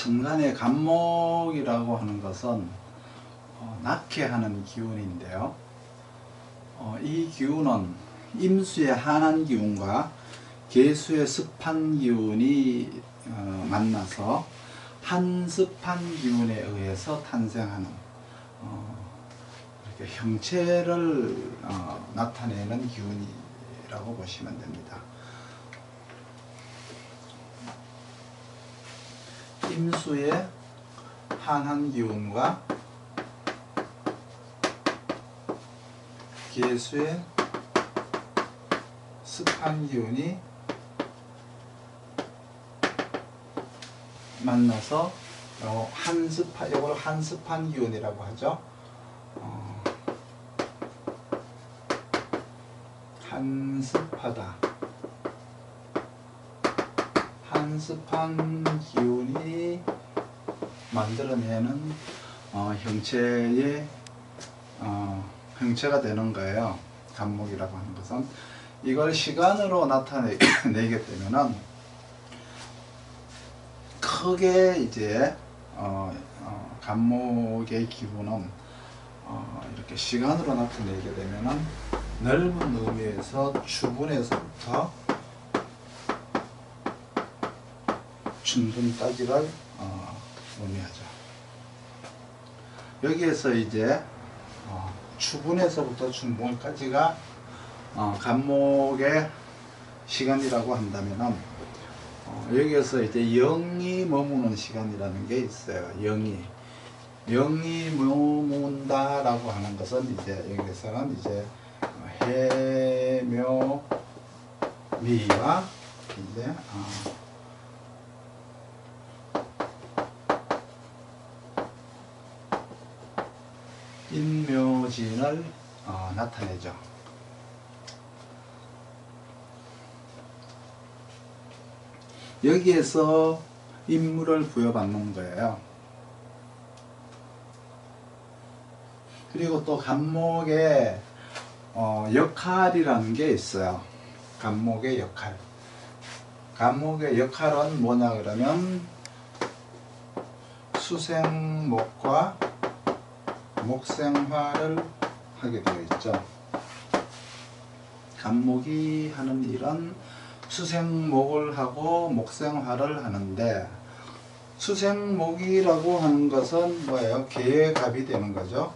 천간의 간목이라고 하는 것은 낳게 하는 기운인데요. 이 기운은 임수의 한한 기운과 계수의 습한 기운이 만나서 한습한 기운에 의해서 탄생하는 이렇게 형체를 나타내는 기운이라고 보시면 됩니다. 임수의 한한 기운과 계수의 습한 기운이 만나서 이걸 한습한 기운이라고 하죠. 한습하다. 한습한 기운이 만들어내는 형체가 되는 거예요. 간목이라고 하는 것은 이걸 시간으로 나타내게 되면은 크게 이제 간목의 기분은 이렇게 시간으로 나타내게 되면은 넓은 의미에서 추분에서부터 춘분까지를 의미하죠. 여기에서 이제 추분에서부터 춘분까지가 간목의 시간이라고 한다면은 여기에서 이제 영이 머무는 시간이라는 게 있어요. 영이 머문다라고 하는 것은 이제 여기서는 이제 해묘미와 이제 인묘진을 나타내죠. 여기에서 임무를 부여받는 거예요. 그리고 또 간목의 역할이라는 게 있어요. 간목의 역할. 간목의 역할은 뭐냐 그러면 수생목과 목생화를 하게 되어 있죠. 간목이 하는 일은 수생목을 하고 목생화를 하는데, 수생목이라고 하는 것은 뭐예요? 계갑이 되는 거죠.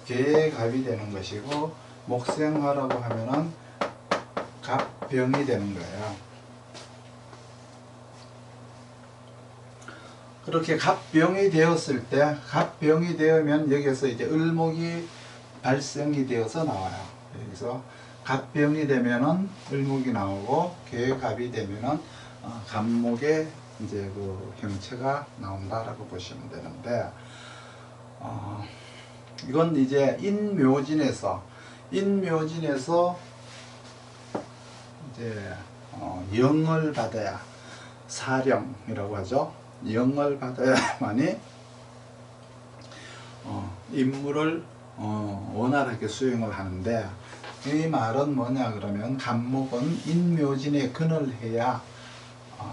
계갑이 되는 것이고, 목생화라고 하면은 갑병이 되는 거예요. 그렇게 갑병이 되었을 때, 갑병이 되면 여기서 이제 을목이 발생이 되어서 나와요. 여기서 갑병이 되면은 을목이 나오고, 계갑이 되면은 간목의 이제 그 형체가 나온다라고 보시면 되는데, 이건 이제 인묘진에서 이제 영을 받아야, 사령이라고 하죠. 영을 받아야만이 임무를 원활하게 수행을 하는데, 이 말은 뭐냐 그러면 간목은 인묘진에 근을 해야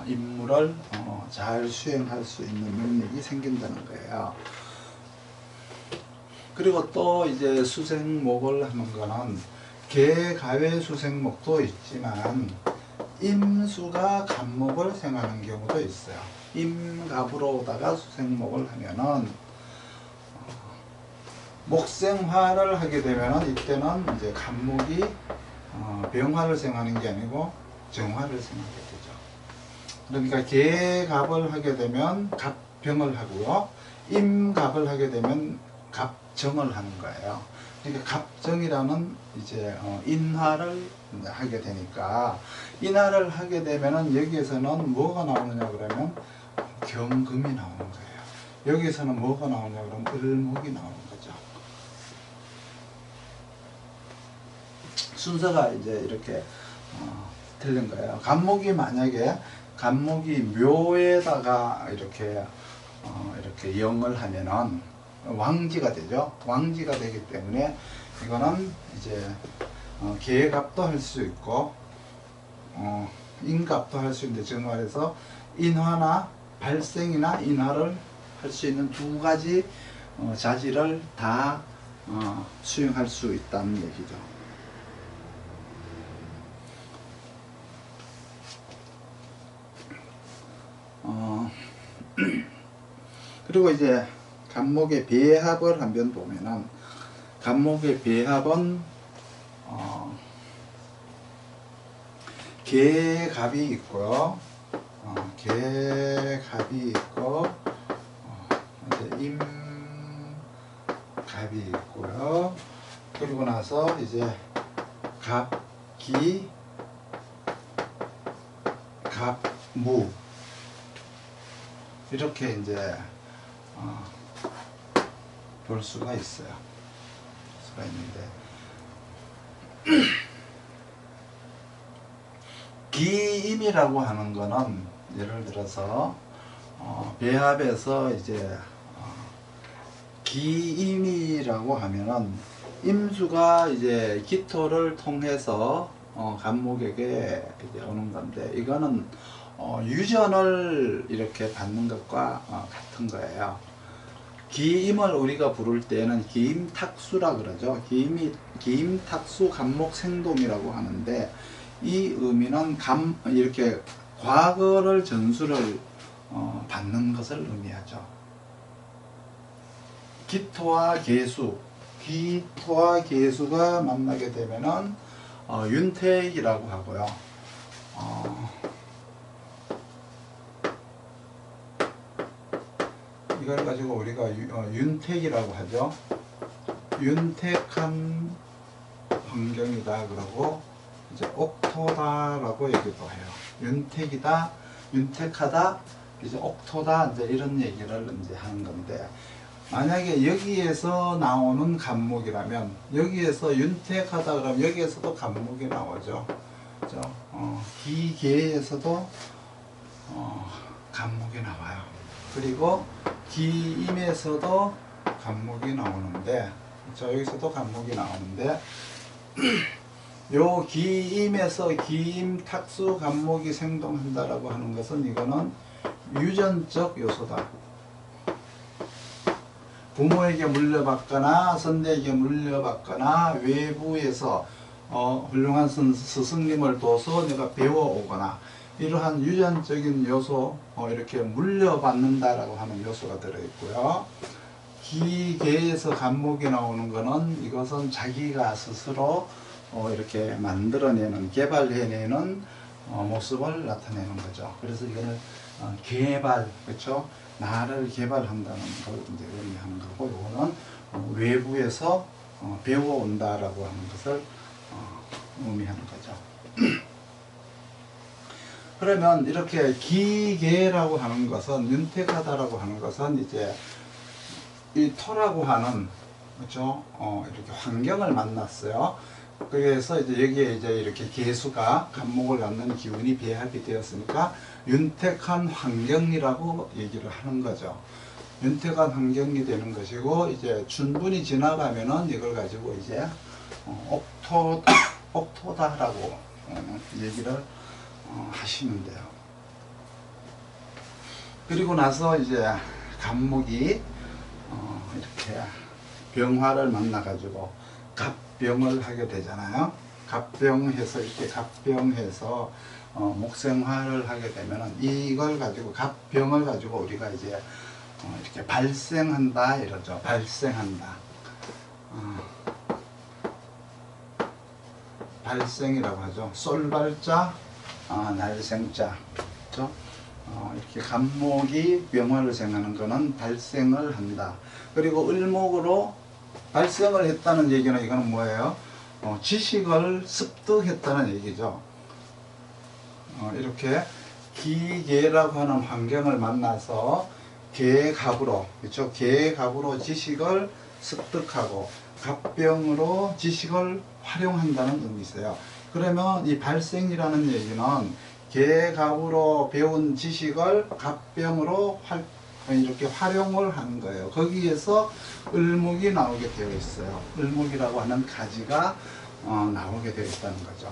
임무를 잘 수행할 수 있는 능력이 생긴다는 거예요. 그리고 또 이제 수생목을 하는 거는 계갑의 수생목도 있지만 임수가 간목을 생하는 경우도 있어요. 임갑으로다가 수생목을 하면은 목생화를 하게 되면은 이때는 이제 간목이 병화를 생하는 게 아니고 정화를 생하게 되죠. 그러니까 계갑을 하게 되면 갑병을 하고요, 임갑을 하게 되면 갑정을 하는 거예요. 그러니까 갑정이라는 이제 인화를 하게 되니까, 인화를 하게 되면은 여기에서는 뭐가 나오느냐 그러면 경금이 나오는 거예요. 여기서는 뭐가 나오냐 그러면 을목이 나오는 거죠. 순서가 이제 이렇게 틀린 거예요. 간목이 묘에다가 이렇게 영을 하면은 왕지가 되죠. 왕지가 되기 때문에 이거는 이제 계갑도 할 수 있고 인갑도 할 수 있는데, 정말해서 인화나 발생이나 인하를 할 수 있는 두 가지 자질을 다 수용할 수 있다는 얘기죠. 그리고 이제 간목의 배합을 한번 보면은, 간목의 배합은 계갑이 있고요, 계갑이 있고, 이제 임갑이 있고요. 그리고 나서 이제 갑기, 갑무, 이렇게 이제 볼 수가 있어요. 수가 있는데, 기임이라고 하는 거는 예를 들어서 배합에서 이제 기임이라고 하면은 임수가 이제 기토를 통해서 간목에게 이제 오는 건데, 이거는 유전을 이렇게 받는 것과 같은 거예요. 기임을 우리가 부를 때는 기임탁수라 그러죠. 기임탁수 간목생동이라고 하는데, 이 의미는 이렇게 과거를 전수를 받는 것을 의미하죠. 기토와 계수가 만나게 되면은 윤택이라고 하고요. 이걸 가지고 우리가 윤택이라고 하죠. 윤택한 환경이다 그러고, 이제 옥토다라고 얘기도 해요. 윤택이다, 윤택하다, 이제 옥토다, 이제 이런 얘기를 이제 하는 건데, 만약에 여기에서 나오는 간목이라면, 여기에서 윤택하다 그러면 여기에서도 간목이 나오죠. 그죠? 기계에서도 간목이 나와요. 그리고 기임에서도 간목이 나오는데, 그렇죠? 여기서도 간목이 나오는데, 요 기임에서 기임탁수 간목이 생동한다라고 하는 것은, 이거는 유전적 요소다. 부모에게 물려받거나 선대에게 물려받거나 외부에서 훌륭한 스승님을 둬서 내가 배워오거나, 이러한 유전적인 요소, 이렇게 물려받는다라고 하는 요소가 들어있고요. 기계에서 간목이 나오는 것은, 이것은 자기가 스스로 이렇게 만들어내는, 개발해내는 모습을 나타내는 거죠. 그래서 이거는 개발, 그렇죠? 나를 개발한다는 걸 이제 의미하는 거고, 이거는 외부에서 배워온다라고 하는 것을 의미하는 거죠. 그러면 이렇게 기계라고 하는 것은, 윤택하다라고 하는 것은 이제 이 토라고 하는, 그렇죠? 이렇게 환경을 만났어요. 그래서 이제 여기에 이제 이렇게 계수가 간목을 갖는 기운이 배합이 되었으니까 윤택한 환경이라고 얘기를 하는 거죠. 윤택한 환경이 되는 것이고, 이제 춘분이 지나가면은 이걸 가지고 이제 옥토다라고 얘기를 하시면 돼요. 그리고 나서 이제 간목이 이렇게 병화를 만나 가지고 갑병을 하게 되잖아요. 갑병해서 이렇게 갑병해서 목생화를 하게 되면은, 이걸 가지고 갑병을 가지고 우리가 이제 이렇게 발생한다 이러죠. 발생한다. 발생이라고 하죠. 쏠발자, 날생자, 그렇죠? 이렇게 간목이 병화를 생하는 것은 발생을 한다. 그리고 을목으로 발생을 했다는 얘기는, 이거는 뭐예요? 지식을 습득했다는 얘기죠. 이렇게 기계라고 하는 환경을 만나서 계갑으로, 그렇죠? 계갑으로 지식을 습득하고 갑병으로 지식을 활용한다는 의미 있어요. 그러면 이 발생이라는 얘기는 계갑으로 배운 지식을 갑병으로 이렇게 활용을 하는 거예요. 거기에서 을목이 나오게 되어 있어요. 을목이라고 하는 가지가 나오게 되어 있다는 거죠.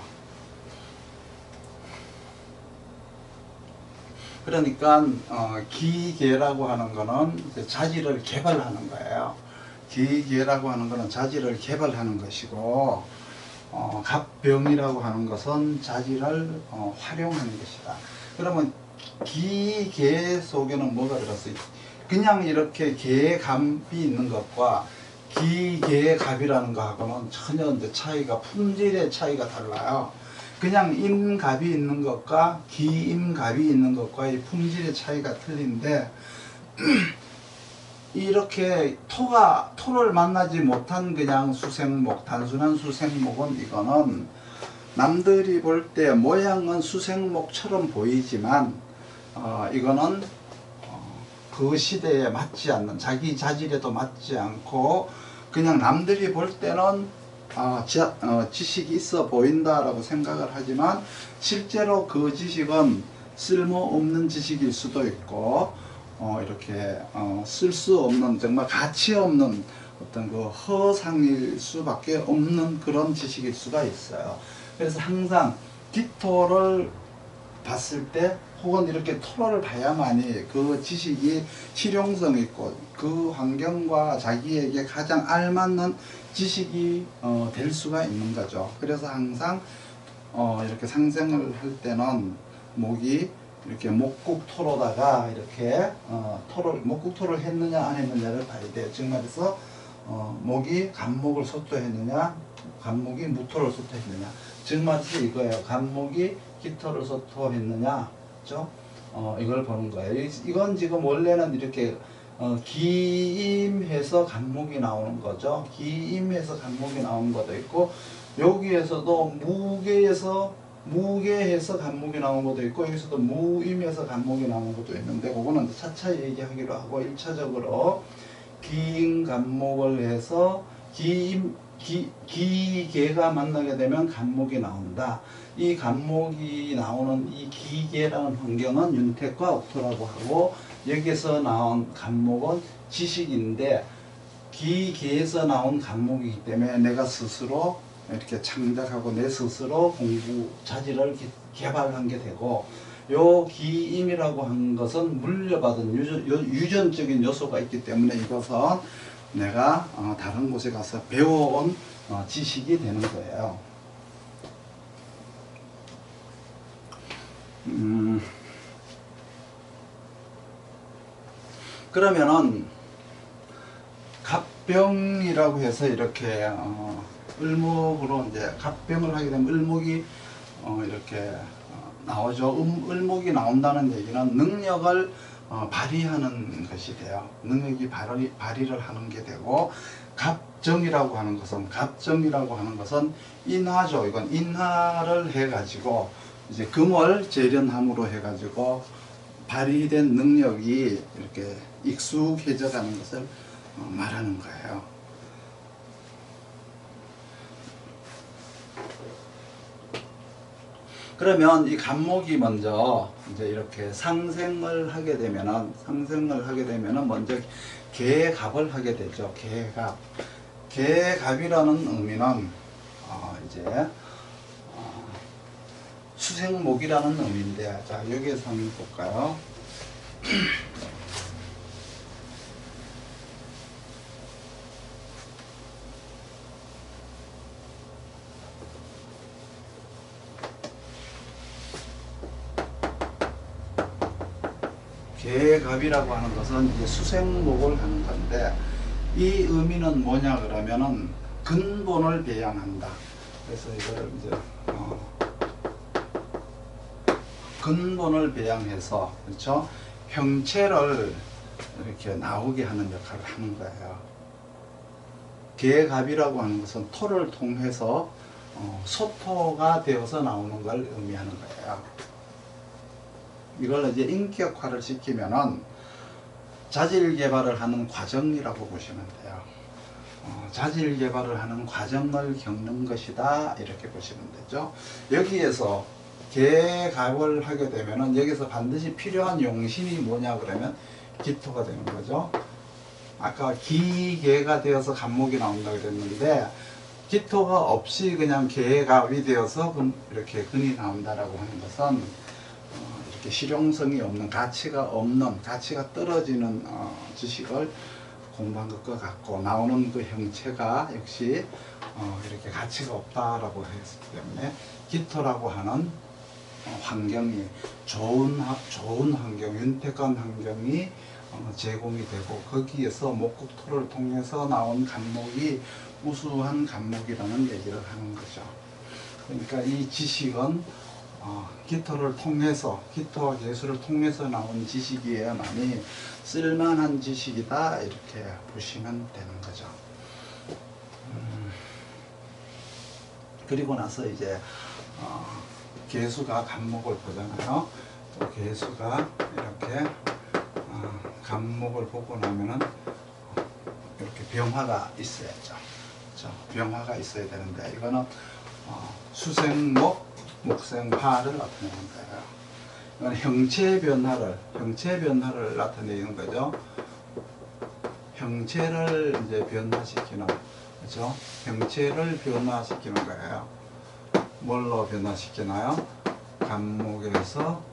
그러니까 기계라고 하는 거는 이제 자질을 개발하는 거예요. 기계라고 하는 거는 자질을 개발하는 것이고, 갑병이라고 하는 것은 자질을 활용하는 것이다. 그러면 기계 속에는 뭐가 들었어요? 그냥 이렇게 계감이 있는 것과 기계갑이라는 거하고는 전혀 이제 차이가, 품질의 차이가 달라요. 그냥 임갑이 있는 것과 기임갑이 있는 것과의 품질의 차이가 틀린데, 이렇게 토를 만나지 못한 그냥 수생목, 단순한 수생목은, 이거는 남들이 볼 때 모양은 수생목처럼 보이지만 이거는 그 시대에 맞지 않는, 자기 자질에도 맞지 않고 그냥 남들이 볼 때는 지식이 있어 보인다라고 생각을 하지만 실제로 그 지식은 쓸모없는 지식일 수도 있고, 이렇게 쓸 수 없는, 정말 가치 없는 어떤 그 허상일 수밖에 없는 그런 지식일 수가 있어요. 그래서 항상 기토를 봤을 때, 혹은 이렇게 토로를 봐야만이 그 지식이 실용성 있고 그 환경과 자기에게 가장 알맞는 지식이 될 수가 있는 거죠. 그래서 항상 이렇게 상생을 할 때는 목이 이렇게 목국토로다가 이렇게 목국토를 했느냐 안 했느냐를 봐야 돼요. 즉 말해서 목이 간목을 소토했느냐, 간목이 무토를 소토했느냐. 즉 말해서 이거예요. 간목이 기토를 소토했느냐, 그렇죠? 이걸 보는 거예요. 이건 지금 원래는 이렇게 기임해서 간목이 나오는 거죠. 기임해서 간목이 나오는 것도 있고, 여기에서도 무게해서 간목이 나온 것도 있고, 여기서도 무임해서 간목이 나온 것도 있는데, 그거는 차차 얘기하기로 하고, 1차적으로 기임 간목을 해서 기계가 만나게 되면 간목이 나온다. 이 간목이 나오는 이 기계라는 환경은 윤택과 옥토라고 하고, 여기서 나온 간목은 지식인데, 기계에서 나온 간목이기 때문에 내가 스스로 이렇게 창작하고 내 스스로 공부 자질을 개발한 게 되고, 요 기임이라고 한 것은 물려받은 유전적인 요소가 있기 때문에 이것은 내가 다른 곳에 가서 배워온 지식이 되는 거예요. 그러면은 갑병이라고 해서 이렇게 을목으로 이제 갑병을 하게 되면 을목이 이렇게 나오죠. 을목이 나온다는 얘기는 능력을 발휘하는 것이 돼요. 능력이 발휘를 하는 게 되고, 갑정이라고 하는 것은 인화죠. 이건 인화를 해가지고 이제 금을 재련함으로 해가지고 발휘된 능력이 이렇게 익숙해져 가는 것을 말하는 거예요. 그러면 이 간목이 먼저 이제 이렇게 상생을 하게 되면은 먼저 계갑을 하게 되죠. 계갑이라는 의미는 이제 수생목이라는 의미인데, 자 여기에서 한번 볼까요? 계갑이라고 하는 것은 이제 수생목을 하는 건데, 이 의미는 뭐냐 그러면은 근본을 배양한다. 그래서 이걸 이제 근본을 배양해서, 그렇죠? 형체를 이렇게 나오게 하는 역할을 하는 거예요. 계갑이라고 하는 것은 토를 통해서 소토가 되어서 나오는 걸 의미하는 거예요. 이걸 이제 인격화를 시키면은 자질 개발을 하는 과정이라고 보시면 돼요. 자질 개발을 하는 과정을 겪는 것이다, 이렇게 보시면 되죠. 여기에서 계갑을 하게 되면은 여기서 반드시 필요한 용신이 뭐냐 그러면 기토가 되는 거죠. 아까 기계가 되어서 간목이 나온다 그랬는데, 기토가 없이 그냥 계갑이 되어서 이렇게 근이 나온다라고 하는 것은 이렇게 실용성이 없는, 가치가 없는, 가치가 떨어지는 지식을 공부한 것과 같고, 나오는 그 형체가 역시 이렇게 가치가 없다라고 했기 때문에 기토라고 하는 환경이 좋은 환경, 윤택한 환경이 제공이 되고, 거기에서 목국토를 통해서 나온 간목이 우수한 간목이라는 얘기를 하는 거죠. 그러니까 이 지식은 기토를 통해서, 기토와 계수를 통해서 나온 지식이어야만이 쓸만한 지식이다, 이렇게 보시면 되는 거죠. 그리고 나서 이제 계수가 간목을 보잖아요. 또 계수가 이렇게 간목을 보고 나면은 이렇게 병화가 있어야죠. 그렇죠? 병화가 있어야 되는데, 이거는 수생목, 목생화를 나타내는 거예요. 이건 형체 변화를 나타내는 거죠. 형체를 이제 변화시키는, 그렇죠? 형체를 변화시키는 거예요. 뭘로 변화시키나요? 간목에서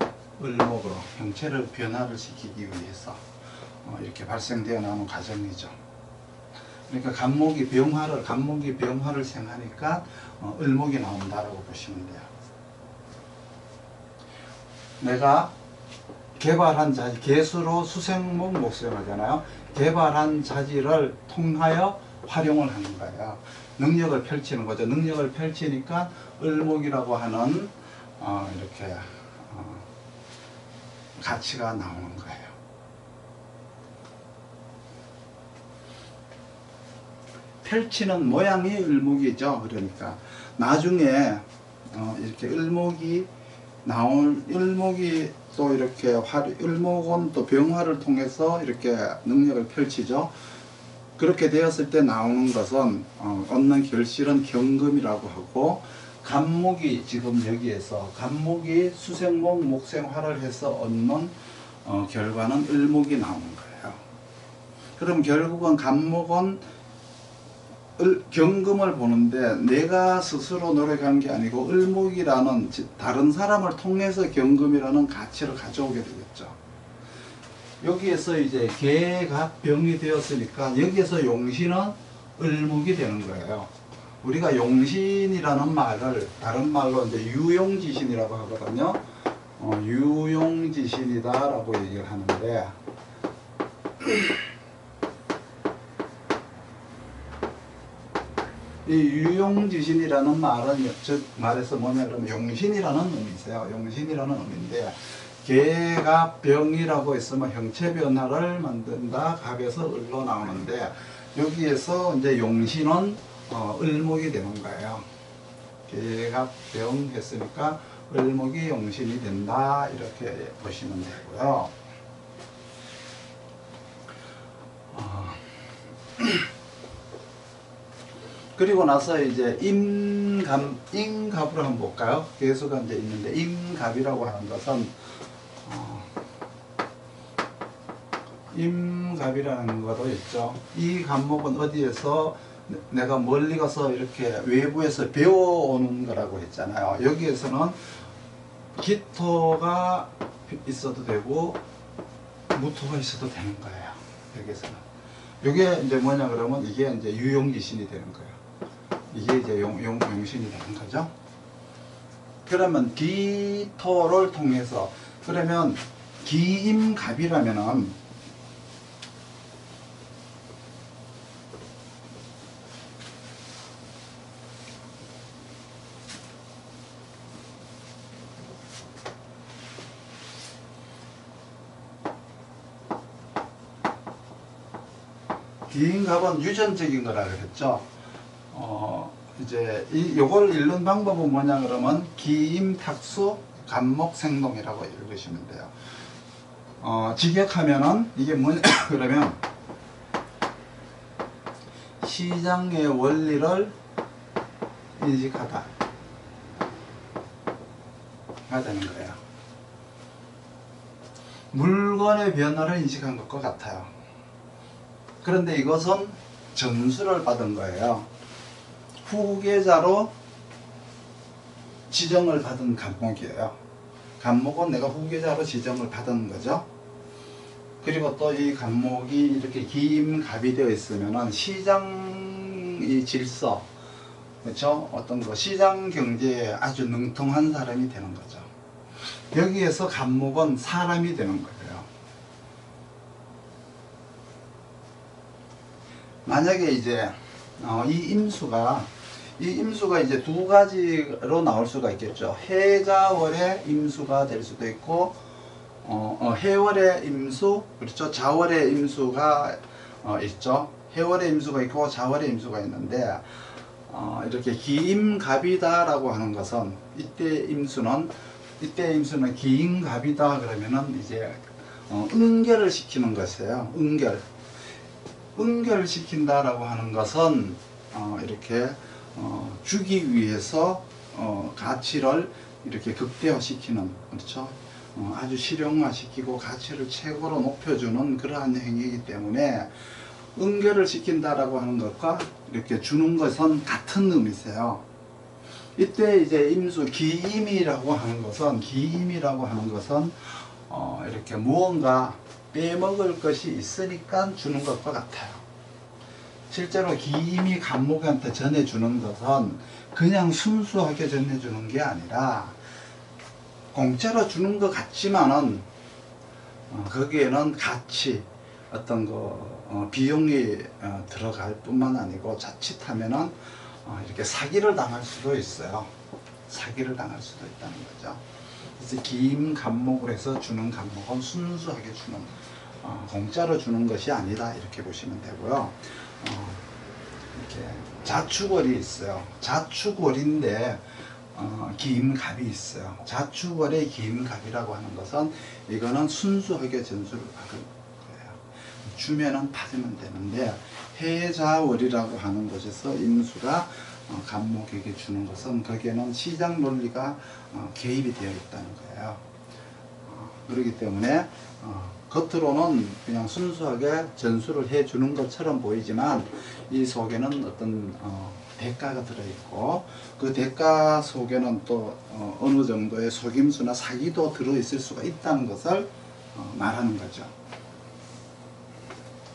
을목으로 형체를 변화를 시키기 위해서 이렇게 발생되어 나오는 과정이죠. 그러니까 간목이 병화를 생하니까 을목이 나온다라고 보시면 돼요. 내가 개발한 자질, 계수로 수생목 목수형하잖아요. 개발한 자질을 통하여 활용을 하는 거예요. 능력을 펼치는 거죠. 능력을 펼치니까 을목이라고 하는 이렇게 가치가 나오는 거예요. 펼치는 모양이 을목이죠. 그러니까 나중에 이렇게 을목이 또 이렇게 을목은 또 병화를 통해서 이렇게 능력을 펼치죠. 그렇게 되었을 때 나오는 것은 얻는 결실은 경금이라고 하고, 간목이 지금 여기에서 간목이 수생목, 목생화를 해서 얻는 결과는 을목이 나오는 거예요. 그럼 결국은 간목은 경금을 보는데 내가 스스로 노력한 게 아니고 을목이라는 다른 사람을 통해서 경금이라는 가치를 가져오게 되겠죠. 여기에서 이제 계갑병이 되었으니까 여기에서 용신은 을목이 되는 거예요. 우리가 용신이라는 말을 다른 말로 이제 유용지신이라고 하거든요. 유용지신이다라고 얘기를 하는데, 이 유용지신이라는 말은 즉 말해서 뭐냐 그러면 용신이라는 의미 있어요. 용신이라는 의미인데, 계갑병이라고 했으면 형체 변화를 만든다, 갑에서 을로 나오는데, 여기에서 이제 용신은 을목이 되는 거예요. 계갑병 했으니까 을목이 용신이 된다, 이렇게 보시면 되고요. 그리고 나서 이제 임갑으로 한번 볼까요? 계수가 이제 있는데, 임갑이라고 하는 것은 임갑이라는 것도 있죠. 이 간목은 어디에서 내가 멀리 가서 이렇게 외부에서 배워오는 거라고 했잖아요. 여기에서는 기토가 있어도 되고 무토가 있어도 되는 거예요. 여기에서는. 이게 이제 뭐냐 그러면 이게 이제 유용지신이 되는 거예요. 이게 이제 용신이 되는 거죠. 그러면 기토를 통해서, 그러면 기임갑이라면은 기임갑은 유전적인 거라 그랬죠. 이제 요걸 읽는 방법은 뭐냐 그러면 기임탁수 간목생동이라고 읽으시면 돼요. 직역하면은 이게 뭐냐 그러면 시장의 원리를 인식하다 가 되는 거예요. 물건의 변화를 인식한 것과 같아요. 그런데 이것은 전수를 받은 거예요. 후계자로 지정을 받은 간목이에요. 간목은 내가 후계자로 지정을 받은 거죠. 그리고 또 이 간목이 이렇게 기임갑이 되어 있으면은 시장의 질서, 그렇죠? 어떤 거 시장 경제에 아주 능통한 사람이 되는 거죠. 여기에서 간목은 사람이 되는 거예요. 만약에 이제 이 임수가 이제 두 가지로 나올 수가 있겠죠. 해자월의 임수가 될 수도 있고, 해월의 임수, 그렇죠. 자월의 임수가 있죠. 해월의 임수가 있고 자월의 임수가 있는데, 이렇게 기임갑이다라고 하는 것은 이때 임수는 기임갑이다 그러면은 이제 응결을 시키는 것이에요. 응결을 시킨다라고 하는 것은 이렇게 주기 위해서 가치를 이렇게 극대화시키는, 그렇죠. 아주 실용화시키고 가치를 최고로 높여주는 그러한 행위이기 때문에 응결을 시킨다라고 하는 것과 이렇게 주는 것은 같은 의미세요. 이때 이제 임수 기임이라고 하는 것은 이렇게 무언가 빼먹을 것이 있으니까 주는 것과 같아요. 실제로 기임이 간목한테 전해주는 것은 그냥 순수하게 전해주는 게 아니라 공짜로 주는 것 같지만은 거기에는 가치, 어떤 비용이 들어갈 뿐만 아니고 자칫하면은 이렇게 사기를 당할 수도 있어요. 사기를 당할 수도 있다는 거죠. 그래서 기임 간목을 해서 주는 간목은 순수하게 주는, 공짜로 주는 것이 아니다, 이렇게 보시면 되고요. 이렇게 자축월이 있어요. 자축월인데 기임갑이 있어요. 자축월의 기임갑이라고 하는 것은 이거는 순수하게 전수를 받은 거예요. 주면은 받으면 되는데, 해자월이라고 하는 곳에서 임수가 간목에게 주는 것은 거기에는 시장 논리가 개입이 되어 있다는 거예요. 그렇기 때문에 겉으로는 그냥 순수하게 전수를 해 주는 것처럼 보이지만 이 속에는 어떤 대가가 들어있고, 그 대가 속에는 또 어느 정도의 속임수나 사기도 들어있을 수가 있다는 것을 말하는 거죠.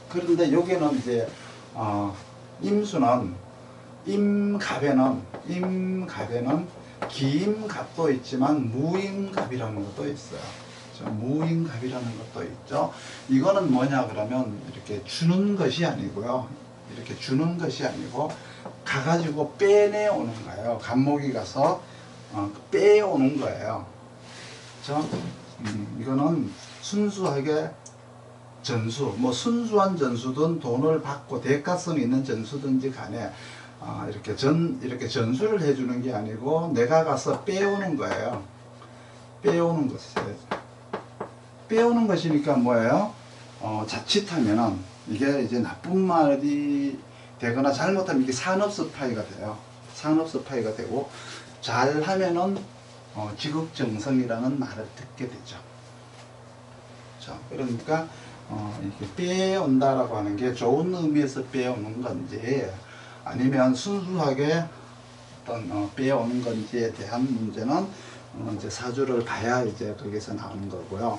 그런데 여기는 이제 임수는 임갑에는 기임갑도 있지만 무임갑이라는 것도 있어요. 무임갑이라는 것도 있죠. 이거는 뭐냐 그러면 이렇게 주는 것이 아니고요. 이렇게 주는 것이 아니고 가가지고 빼내오는 거예요. 간목이 가서 빼오는 거예요. 그렇죠? 이거는 순수하게 전수, 뭐 순수한 전수든 돈을 받고 대가성 있는 전수든지 간에 이렇게 전수를 해주는 게 아니고 내가 가서 빼오는 거예요. 빼오는 것이에요. 빼오는 것이니까 뭐예요? 자칫하면은 이게 이제 나쁜 말이 되거나 잘못하면 이게 산업스파이가 돼요. 산업스파이가 되고, 잘하면은 지극정성이라는 말을 듣게 되죠. 그렇죠? 그러니까 이렇게 빼온다라고 하는 게 좋은 의미에서 빼오는 건지 아니면 순수하게 어떤 빼오는 건지에 대한 문제는 이제 사주를 봐야 이제 거기서 나오는 거고요.